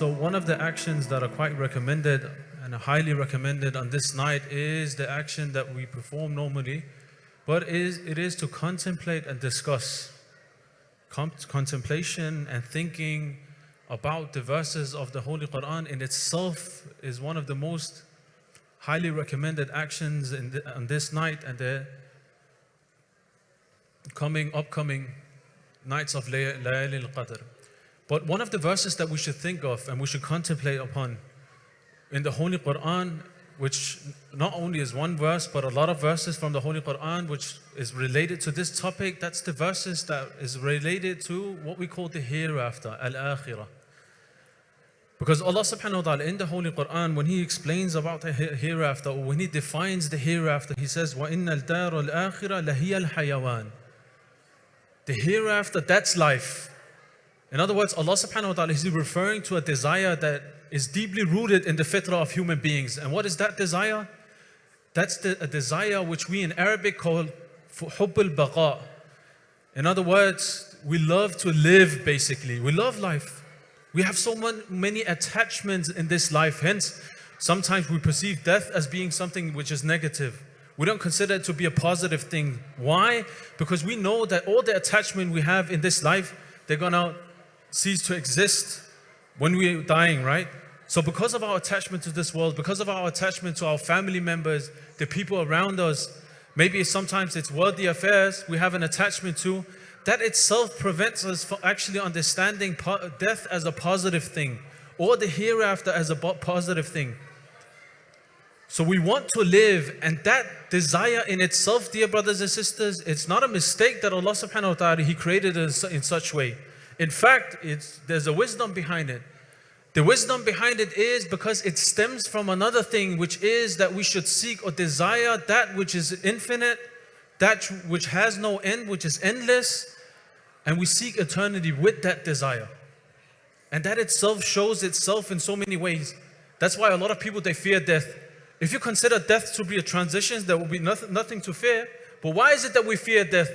So one of the actions that are quite recommended and highly recommended on this night is the action that we perform normally, but it is to contemplate and discuss. Contemplation and thinking about the verses of the Holy Quran in itself is one of the most highly recommended actions on this night and the upcoming nights of Layali al-Qadr. But one of the verses that we should think of and we should contemplate upon in the Holy Quran, which not only is one verse, but a lot of verses from the Holy Quran which is related to this topic, that's the verses that is related to what we call the hereafter, al-akhirah. Because Allah subhanahu wa ta'ala in the Holy Quran, when He explains about the hereafter, or when He defines the hereafter, He says, وَإِنَّ الْدَارَ الْآخِرَةَ لَهِيَ الْحَيَوَانِ. The hereafter, that's life. In other words, Allah subhanahu wa ta'ala is referring to a desire that is deeply rooted in the fitrah of human beings. And what is that desire? That's a desire which we in Arabic call hubb al-baqa. In other words, we love to live basically. We love life. We have so many attachments in this life. Hence, sometimes we perceive death as being something which is negative. We don't consider it to be a positive thing. Why? Because we know that all the attachment we have in this life, they're gonna cease to exist when we're dying, right? So because of our attachment to this world, because of our attachment to our family members, the people around us, maybe sometimes it's worldly affairs we have an attachment to, that itself prevents us from actually understanding death as a positive thing or the hereafter as a positive thing. So we want to live, and that desire in itself, dear brothers and sisters, it's not a mistake that Allah subhanahu wa ta'ala, He created us in such way. In fact, there's a wisdom behind it. The wisdom behind it is because it stems from another thing, which is that we should seek or desire that which is infinite, that which has no end, which is endless, and we seek eternity with that desire. And that itself shows itself in so many ways. That's why a lot of people, they fear death. If you consider death to be a transition, there will be nothing to fear. But why is it that we fear death?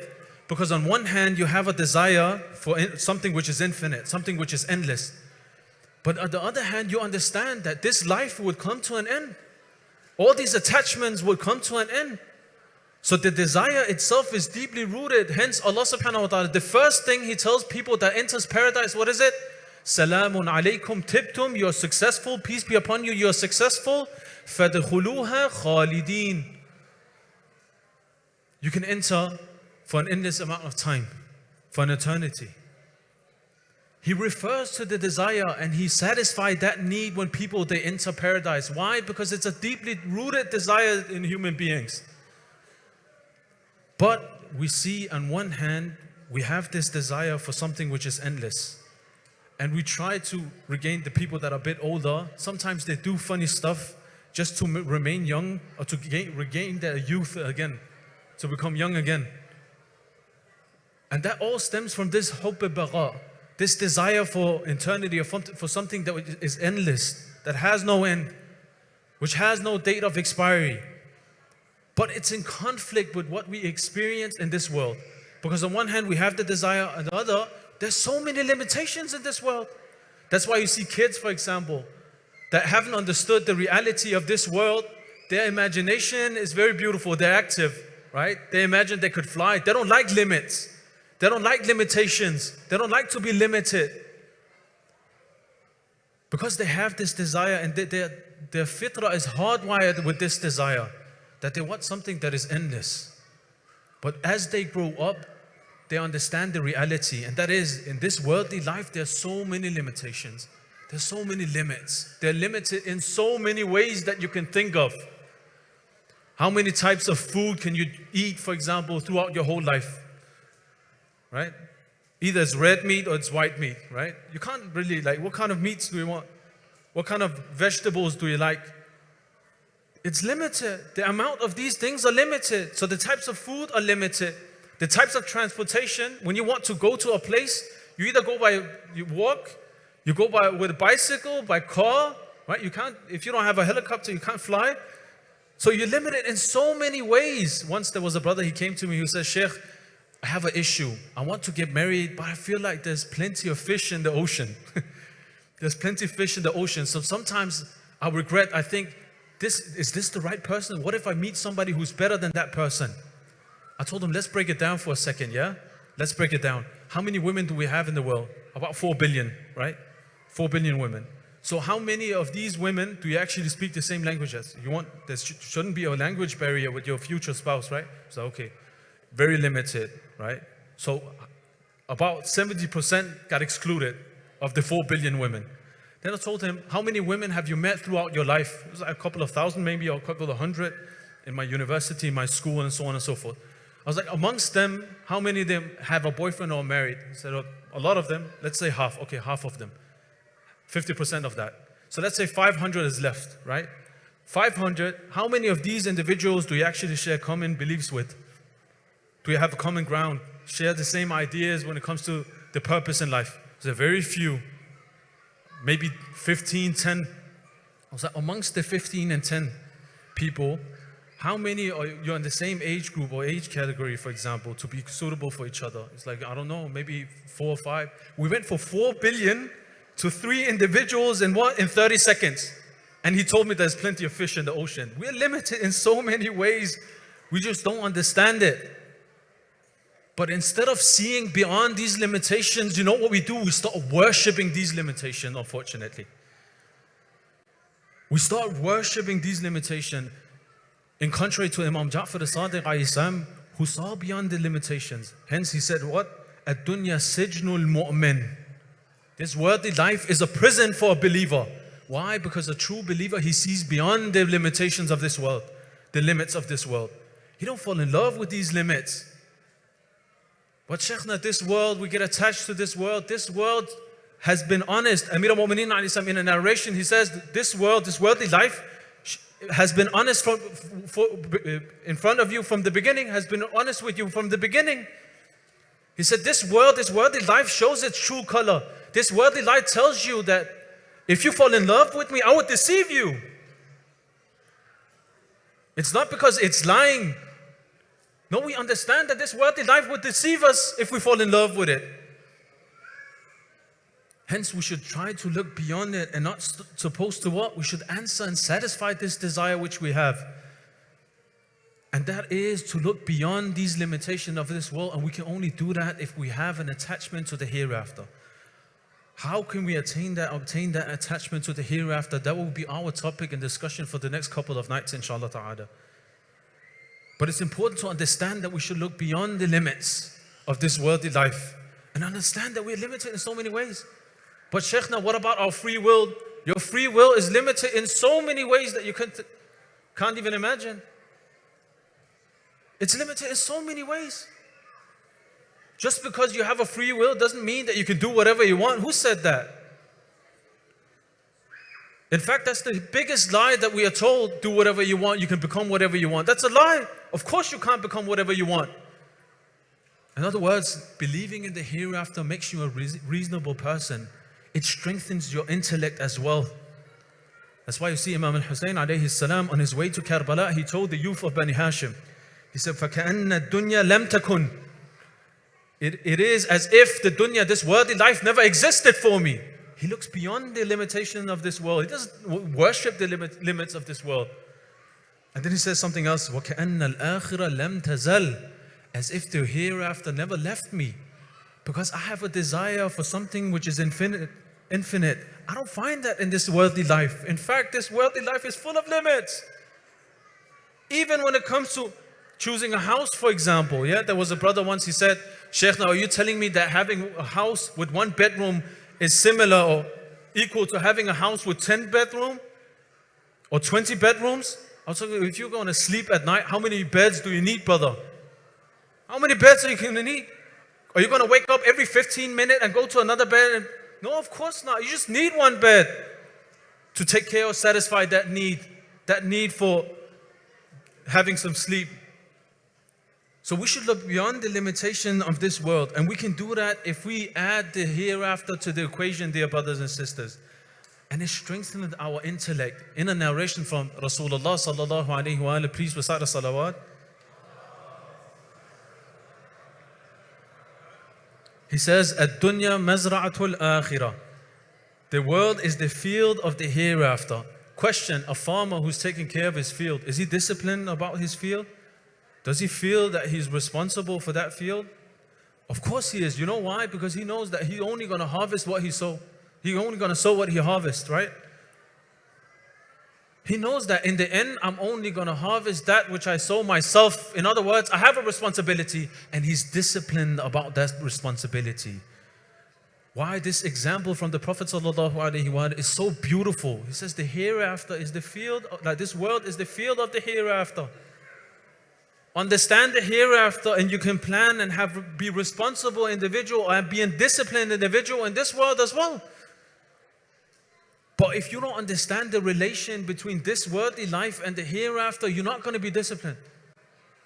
Because on one hand, you have a desire for something which is infinite, something which is endless. But on the other hand, you understand that this life would come to an end. All these attachments would come to an end. So the desire itself is deeply rooted. Hence Allah subhanahu wa ta'ala, the first thing He tells people that enters paradise, what is it? Salamun alaykum tibtum, you are successful, peace be upon you, you are successful. Fadkhuluha khalidin. You can enter for an endless amount of time, for an eternity. He refers to the desire and He satisfied that need when people, they enter paradise. Why? Because it's a deeply rooted desire in human beings. But we see on one hand, we have this desire for something which is endless. And we try to regain the people that are a bit older. Sometimes they do funny stuff just to remain young or to regain their youth again, to become young again. And that all stems from this hubb al-baqa, this desire for eternity, or for something that is endless, that has no end, which has no date of expiry. But it's in conflict with what we experience in this world. Because on one hand, we have the desire, on the other, there's so many limitations in this world. That's why you see kids, for example, that haven't understood the reality of this world. Their imagination is very beautiful, they're active, right? They imagine they could fly. They don't like limits. They don't like limitations. They don't like to be limited. Because they have this desire, and their fitrah is hardwired with this desire, that they want something that is endless. But as they grow up, they understand the reality, and that is, in this worldly life, there's so many limitations. There's so many limits. They're limited in so many ways that you can think of. How many types of food can you eat, for example, throughout your whole life? Right? Either it's red meat or it's white meat, right? You can't really, what kind of meats do you want? What kind of vegetables do you like? It's limited. The amount of these things are limited. So the types of food are limited. The types of transportation, when you want to go to a place, you either go you walk, you go with a bicycle, by car, right? You can't, if you don't have a helicopter, you can't fly. So you're limited in so many ways. Once there was a brother, he came to me, who said, Sheikh, I have an issue. I want to get married, but I feel like there's plenty of fish in the ocean. There's plenty of fish in the ocean. So sometimes I regret, I think, is this the right person? What if I meet somebody who's better than that person? I told him, let's break it down for a second, yeah? Let's break it down. How many women do we have in the world? About 4 billion, right? 4 billion women. So how many of these women do you actually speak the same language as? There shouldn't be a language barrier with your future spouse, right? So, okay, very limited, right? So about 70% got excluded of the 4 billion women. Then I told him, how many women have you met throughout your life? It was like a couple of thousand maybe, or a couple of hundred in my university, my school, and so on and so forth. I was like, amongst them, how many of them have a boyfriend or married? He said, a lot of them. Let's say half. Okay, half of them. 50% of that. So let's say 500 is left, right? 500, how many of these individuals do you actually share common beliefs with? Do you have a common ground? Share the same ideas when it comes to the purpose in life? There's very few. Maybe 15, 10. I was like, amongst the 15 and 10 people, how many are you're in the same age group or age category, for example, to be suitable for each other? It's like, I don't know, maybe 4 or 5. We went for 4 billion to 3 individuals in what? In 30 seconds. And he told me there's plenty of fish in the ocean. We're limited in so many ways. We just don't understand it. But instead of seeing beyond these limitations, you know what we do? We start worshipping these limitations, unfortunately. We start worshipping these limitations. In contrary to Imam Ja'far as-Sadiq alayhi salam, who saw beyond the limitations. Hence he said what? Ad-dunya sijnul mu'min. This worldly life is a prison for a believer. Why? Because a true believer, he sees beyond the limitations of this world, the limits of this world. He don't fall in love with these limits. But Shaykhna, this world, we get attached to this world. This world has been honest. Amir al-Mu'mineen alayhi salam, in a narration, he says, this world, this worldly life has been honest in front of you from the beginning, has been honest with you from the beginning. He said, this worldly life shows its true color. This worldly life tells you that if you fall in love with me, I would deceive you. It's not because it's lying. No, we understand that this worldly life would deceive us if we fall in love with it. Hence, we should try to look beyond it and not supposed to what? We should answer and satisfy this desire which we have. And that is to look beyond these limitations of this world. And we can only do that if we have an attachment to the hereafter. How can we obtain that attachment to the hereafter? That will be our topic and discussion for the next couple of nights, inshallah ta'ala. But it's important to understand that we should look beyond the limits of this worldly life and understand that we're limited in so many ways. But Shaykhna, what about our free will? Your free will is limited in so many ways that you can't even imagine. It's limited in so many ways. Just because you have a free will doesn't mean that you can do whatever you want. Who said that? In fact, that's the biggest lie that we are told. Do whatever you want, you can become whatever you want. That's a lie. Of course you can't become whatever you want. In other words, believing in the hereafter makes you a reasonable person. It strengthens your intellect as well. That's why you see Imam al-Hussein alayhi salam on his way to Karbala, he told the youth of Bani Hashim, he said, فَكَأَنَّ الدُّنْيَا لَمْ تَكُنْ. It is as if the dunya, this worldly life, never existed for me. He looks beyond the limitation of this world. He doesn't worship the limits of this world. And then he says something else, وَكَأَنَّ الْآخِرَ لَمْ تَزَلْ. As if the hereafter never left me. Because I have a desire for something which is infinite. I don't find that in this worldly life. In fact, this worldly life is full of limits. Even when it comes to choosing a house, for example. Yeah, there was a brother once, he said, Sheikh, now are you telling me that having a house with 1 bedroom is similar or equal to having a house with 10 bedrooms or 20 bedrooms? I was talking, if you're going to sleep at night, how many beds do you need, brother? How many beds are you going to need? Are you going to wake up every 15 minutes and go to another bed? No, of course not. You just need 1 bed to take care or satisfy that need for having some sleep. So we should look beyond the limitation of this world. And we can do that if we add the hereafter to the equation, dear brothers and sisters. And it strengthens our intellect. In a narration from Rasulullah sallallahu alayhi wa sallam, please recite the salawat. He says, Ad-dunya mazra'atul akhirah. The world is the field of the hereafter. Question, a farmer who's taking care of his field, is he disciplined about his field? Does he feel that he's responsible for that field? Of course he is. You know why? Because he knows that he's only going to harvest what he sow. He's only going to sow what he harvests, right? He knows that in the end, I'm only going to harvest that which I sow myself. In other words, I have a responsibility, and he's disciplined about that responsibility. Why this example from the Prophet ﷺ is so beautiful. He says the hereafter is the field, like this world is the field of the hereafter. Understand the hereafter, and you can plan and be responsible individual and be a disciplined individual in this world as well. But if you don't understand the relation between this worldly life and the hereafter, you're not going to be disciplined.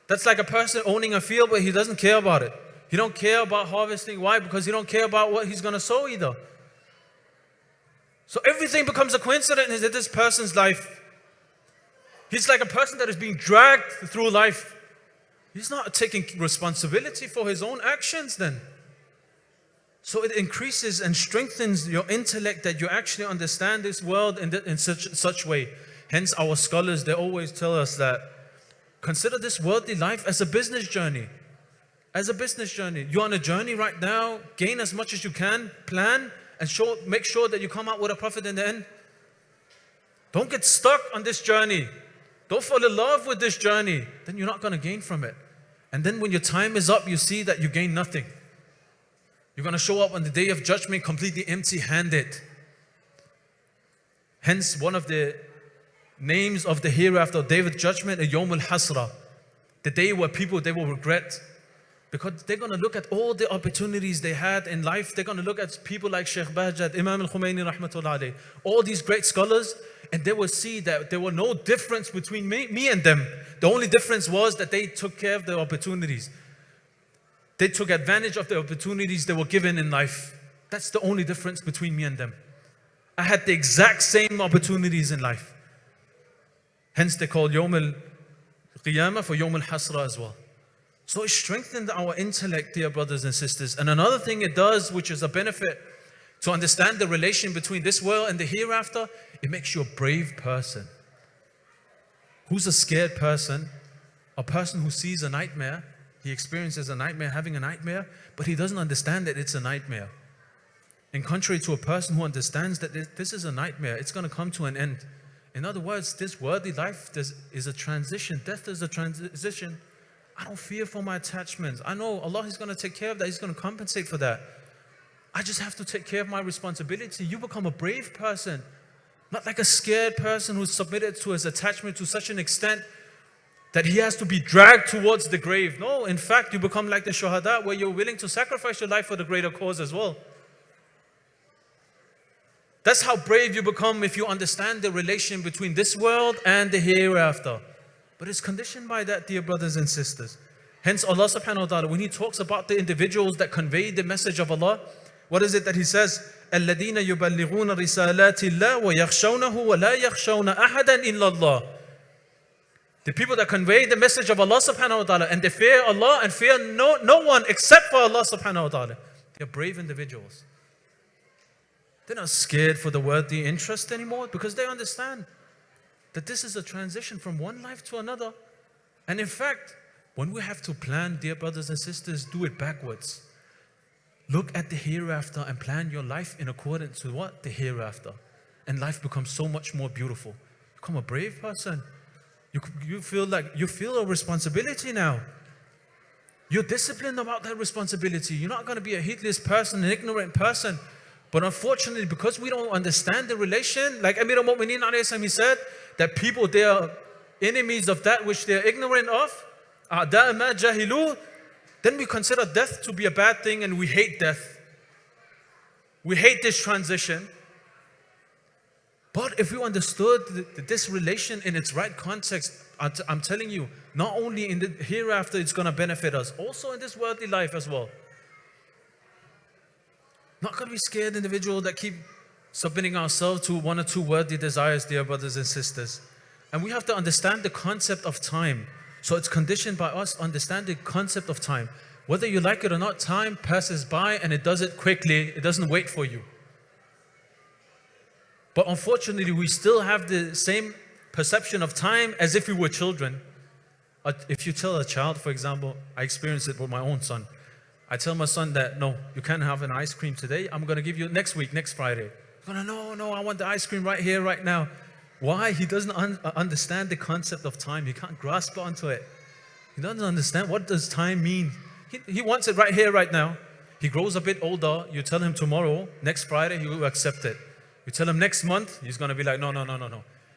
That's like a person owning a field, but he doesn't care about it. He don't care about harvesting. Why? Because he don't care about what he's going to sow either. So everything becomes a coincidence in this person's life. He's like a person that is being dragged through life. He's not taking responsibility for his own actions then. So it increases and strengthens your intellect that you actually understand this world in such way. Hence our scholars, they always tell us that consider this worldly life as a business journey. As a business journey. You're on a journey right now, gain as much as you can, plan, and make sure that you come out with a profit in the end. Don't get stuck on this journey. Don't fall in love with this journey. Then you're not going to gain from it. And then when your time is up, you see that you gain nothing. You're going to show up on the day of judgment completely empty-handed. Hence, one of the names of the hereafter, day of judgment, is Yawm al-Hasra. The day where people, they will regret. Because they're going to look at all the opportunities they had in life. They're going to look at people like Sheikh Bahjat, Imam al-Khumaini rahmatullah alayh, all these great scholars, and they will see that there was no difference between me and them. The only difference was that they took care of the opportunities. They took advantage of the opportunities they were given in life. That's the only difference between me and them. I had the exact same opportunities in life. Hence they call Yawm al-Qiyamah for Yawm al-Hasra as well. So it strengthened our intellect, dear brothers and sisters. And another thing it does, which is a benefit to understand the relation between this world and the hereafter, it makes you a brave person. Who's a scared person? A person who sees a nightmare. He experiences a nightmare, having a nightmare, but he doesn't understand that it's a nightmare. In contrary to a person who understands that this is a nightmare, it's going to come to an end. In other words, this worldly life is a transition. Death is a transition. I don't fear for my attachments. I know Allah is going to take care of that. He's going to compensate for that. I just have to take care of my responsibility. You become a brave person, not like a scared person who's submitted to his attachment to such an extent that he has to be dragged towards the grave. No, in fact, you become like the shuhada, where you're willing to sacrifice your life for the greater cause as well. That's how brave you become if you understand the relation between this world and the hereafter. But it's conditioned by that, dear brothers and sisters. Hence Allah subhanahu wa ta'ala, when He talks about the individuals that convey the message of Allah, what is it that He says? الَّذِينَ يُبَلِّغُونَ رِسَالَاتِ اللَّهِ وَيَخْشَوْنَهُ وَلَا يَخْشَوْنَ أَحَدًا إِلَّا اللَّهِ. The people that convey the message of Allah subhanahu wa ta'ala, and they fear Allah and fear no one except for Allah subhanahu wa ta'ala. They are brave individuals. They're not scared for the worldly interest anymore, because they understand that this is a transition from one life to another. And in fact, when we have to plan, dear brothers and sisters, do it backwards. Look at the hereafter and plan your life in accordance with what? The hereafter. And life becomes so much more beautiful. You become a brave person. You feel a responsibility now. You're disciplined about that responsibility. You're not going to be a heedless person, an ignorant person. But unfortunately, because we don't understand the relation, like Amir al-Mu'mineen alayhi salam, he said that people, they are enemies of that which they are ignorant of. أَعْدَاءَ مَا جَهِلُوا. Then we consider death to be a bad thing, and we hate death. We hate this transition. But if you understood this relation in its right context, I'm telling you, not only in the hereafter it's going to benefit us, also in this worldly life as well. Not going to be scared individual that keep submitting ourselves to one or two worldly desires, dear brothers and sisters. And we have to understand the concept of time. So it's conditioned by us understanding the concept of time. Whether you like it or not, time passes by and it does it quickly. It doesn't wait for you. But unfortunately, we still have the same perception of time as if we were children. If you tell a child, for example, I experienced it with my own son. I tell my son that, no, you can't have an ice cream today. I'm going to give you next week, next Friday. He's going to, no, I want the ice cream right here, right now. Why? He doesn't understand the concept of time. He can't grasp onto it. He doesn't understand what does time mean. He wants it right here, right now. He grows a bit older. You tell him tomorrow, next Friday, he will accept it. You tell him next month, he's going to be like, no.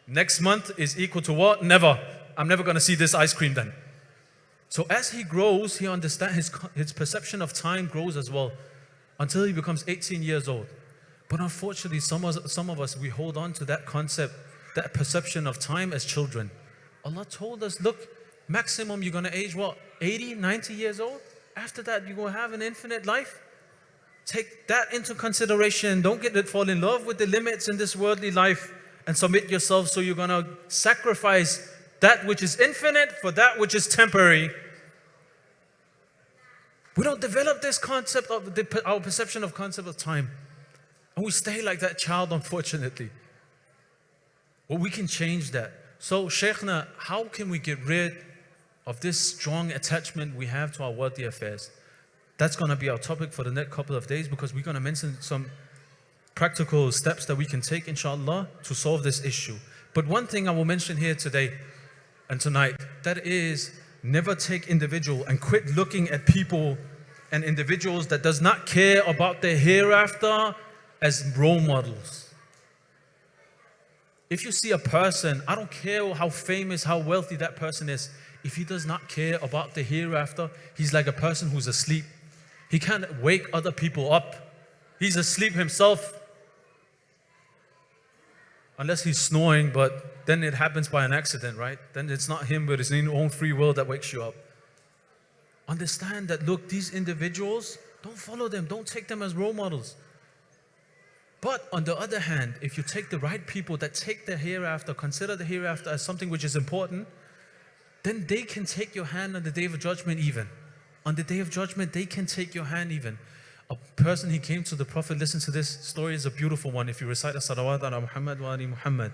Next month is equal to what? Never. I'm never going to see this ice cream then. So as he grows, he understands his perception of time grows as well until he becomes 18 years old. But unfortunately, some of us, we hold on to that concept, that perception of time as children. Allah told us, look, maximum you're going to age what? 80, 90 years old? After that, you're going to have an infinite life? Take that into consideration. Don't fall in love with the limits in this worldly life and submit yourself, so you're going to sacrifice that which is infinite for that which is temporary. We don't develop this concept of our perception of concept of time. And we stay like that child, unfortunately. Well, we can change that. So, Shaykhna, how can we get rid of this strong attachment we have to our worldly affairs? That's going to be our topic for the next couple of days, because we're going to mention some practical steps that we can take, inshallah, to solve this issue. But one thing I will mention here today and tonight, that is, never take individual and quit looking at people and individuals that does not care about the hereafter as role models. If you see a person, I don't care how famous, how wealthy that person is, if he does not care about the hereafter, he's like a person who's asleep. He can't wake other people up. He's asleep himself. Unless he's snoring, but then it happens by an accident, right? Then it's not him, but it's in your own free will that wakes you up. Understand that, look, these individuals, don't follow them, don't take them as role models. But on the other hand, if you take the right people that take the hereafter, consider the hereafter as something which is important, then they can take your hand on the day of judgment even. On the day of judgment, they can take your hand even. A person, he came to the Prophet, listen to this story, is a beautiful one. If you recite as-salawat ala Muhammad wa ali Muhammad.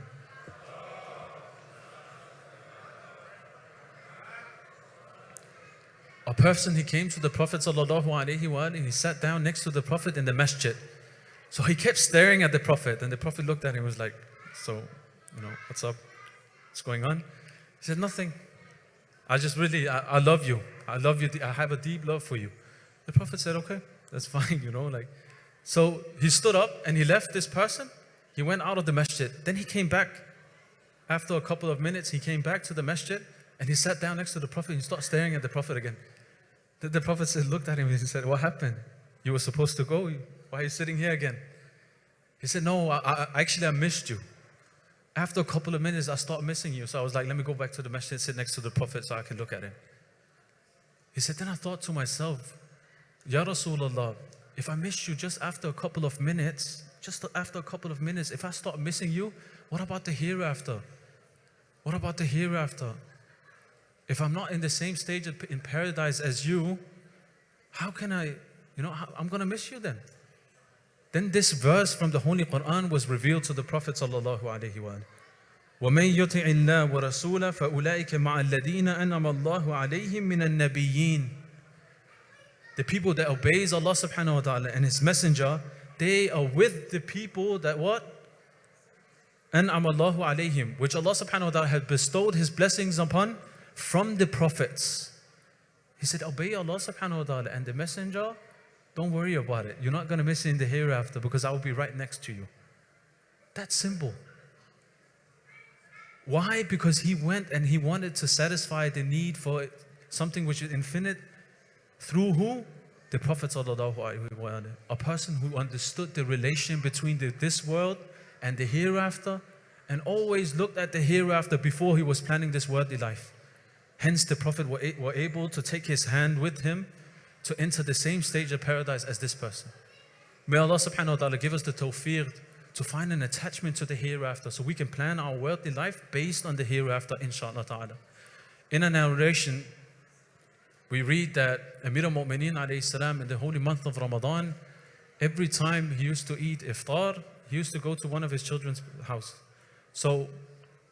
A person, he came to the Prophet sallallahu alaihi wa alihi, he sat down next to the Prophet in the masjid. So he kept staring at the Prophet, and the Prophet looked at him and was like, so, what's up? What's going on? He said, nothing. I love you. I love you. I have a deep love for you. The Prophet said, okay, that's fine, So he stood up and he left this person. He went out of the masjid. Then he came back. After a couple of minutes, he came back to the masjid and he sat down next to the Prophet and he started staring at the Prophet again. The Prophet looked at him and he said, what happened? You were supposed to go. Why are you sitting here again? He said, no, I missed you. After a couple of minutes, I started missing you. So I was like, let me go back to the masjid, sit next to the Prophet so I can look at him. He said, then I thought to myself, Ya Rasulullah, if I miss you just after a couple of minutes, if I start missing you, what about the hereafter? What about the hereafter? If I'm not in the same stage in paradise as you, how can I'm going to miss you then. Then this verse from the Holy Quran was revealed to the Prophet sallallahu alaihi wa sallam. وَمَن يُطِعِ اللَّهَ وَرَسُولَهُ فَأُولَٰئِكَ مَعَ الَّذِينَ أَنْعَمَ اللَّهُ عَلَيْهِم مِّنَ النَّبِيِّينَ. The people that obeys Allah subhanahu wa ta'ala and His Messenger, they are with the people that what? أَنْعَمَ اللَّهُ عَلَيْهِم, which Allah subhanahu wa ta'ala had bestowed His blessings upon from the prophets. He said, obey Allah subhanahu wa ta'ala and the Messenger, don't worry about it. You're not going to miss it in the hereafter because I will be right next to you. That's simple. Why? Because he went and he wanted to satisfy the need for something which is infinite through who? The Prophet sallallahu alaihi wasallam. A person who understood the relation between this world and the hereafter and always looked at the hereafter before he was planning this worldly life. Hence the Prophet were able to take his hand with him to enter the same stage of paradise as this person. May Allah subhanahu wa ta'ala give us the tawfiq to find an attachment to the hereafter so we can plan our worldly life based on the hereafter, inshallah ta'ala. In a narration, we read that Amir al-Mu'mineen alayhi salam in the holy month of Ramadan, every time he used to eat iftar, he used to go to one of his children's house. So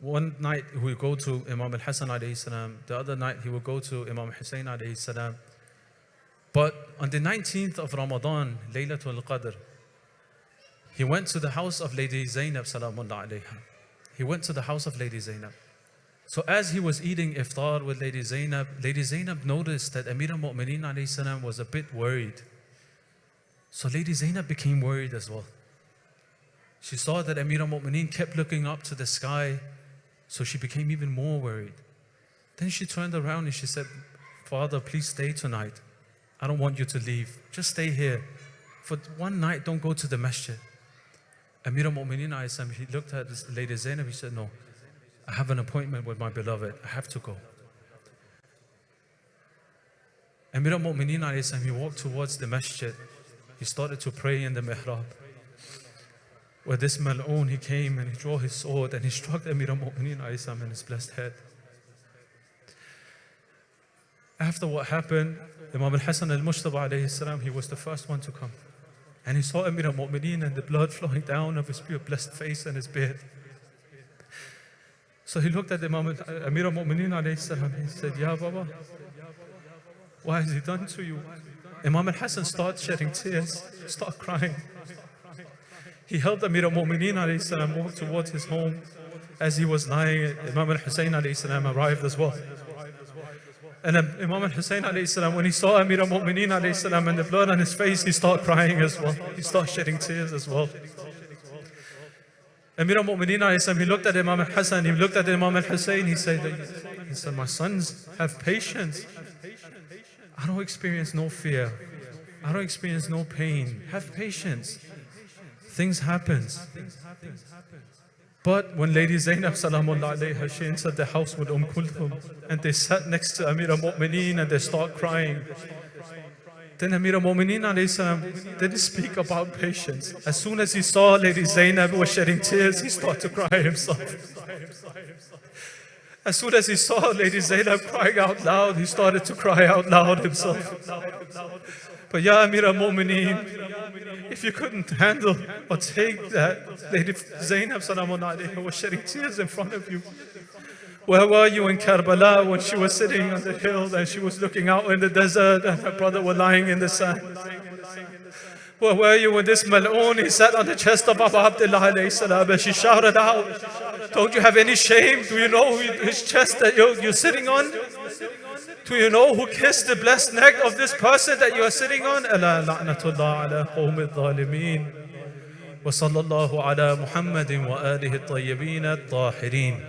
one night he would go to Imam al-Hasan alayhi salam, the other night he would go to Imam Hussein alayhi salam. But on the 19th of Ramadan, Laylatul Qadr, he went to the house of Lady Zainab salamullah alayha. He went to the house of Lady Zainab. So as he was eating iftar with Lady Zainab noticed that Amir al-Mu'mineen alayhi salam was a bit worried. So Lady Zainab became worried as well. She saw that Amir al-Mu'mineen kept looking up to the sky, so she became even more worried. Then she turned around and she said, Father, please stay tonight. I don't want you to leave. Just stay here. For one night, don't go to the masjid. Amir al-Mu'mineen alayhi salam, he looked at Lady Zainab, he said, no, I have an appointment with my beloved. I have to go. Amir al-Mu'mineen alayhi salam, he walked towards the masjid. He started to pray in the mihrab. Where this mal'oon, he came and he drew his sword and he struck Amir al-Mu'mineen alayhi salam in his blessed head. After what happened, Imam al-Hasan al-Mushtaba alayhi salam, he was the first one to come. And he saw Amir al-Mu'mineen and the blood flowing down of his pure blessed face and his beard. So he looked at Amir al-Mu'mineen alayhi salam and he said, Ya Baba, why has he done to you? Imam al-Hasan started shedding tears, started crying. He helped Amir al-Mu'mineen alayhi salam walk towards his home. As he was lying, Imam al-Hussein alayhi salam arrived as well. And Imam al-Hussein alayhi salam, when he saw Amir al-Mu'mineen alayhi salam and the blood on his face, he started crying as well. He started shedding tears as well. Amir al-Mu'mineen alayhi salam, he looked at Imam al-Hasan, he looked at Imam al-Hussein, he said, my sons, have patience. I don't experience no fear. I don't experience no pain. Have patience. Things happen. But when Lady Zainab salamullah alayha, she entered the house with Kulthum, and they sat next to Amir al-Mu'mineen and they start crying. Then Amir al-Mu'mineen alayhi salam didn't speak about patience. As soon as he saw Lady Zainab was shedding tears, he started to cry himself. As soon as he saw Lady Zainab crying out loud, he started to cry out loud himself. But Ya Amir al-Mu'mineen, if you couldn't handle or take that, Lady Zainab salamullah alayha was shedding tears in front of you. Where were you in Karbala when she was sitting on the hill and she was looking out in the desert and her brother was lying in the sand? Where were you when this mal'oon, he sat on the chest of Abu Abdullah alayhi salam and she shouted out, don't you have any shame? Do you know his chest that you're sitting on? Do you know who kissed the blessed neck of this person that you are sitting on? Ala la'natullah ala qawmi al-zalimeen. Wa sallallahu ala Muhammadin wa alihi at-tayyibin at-tahirin.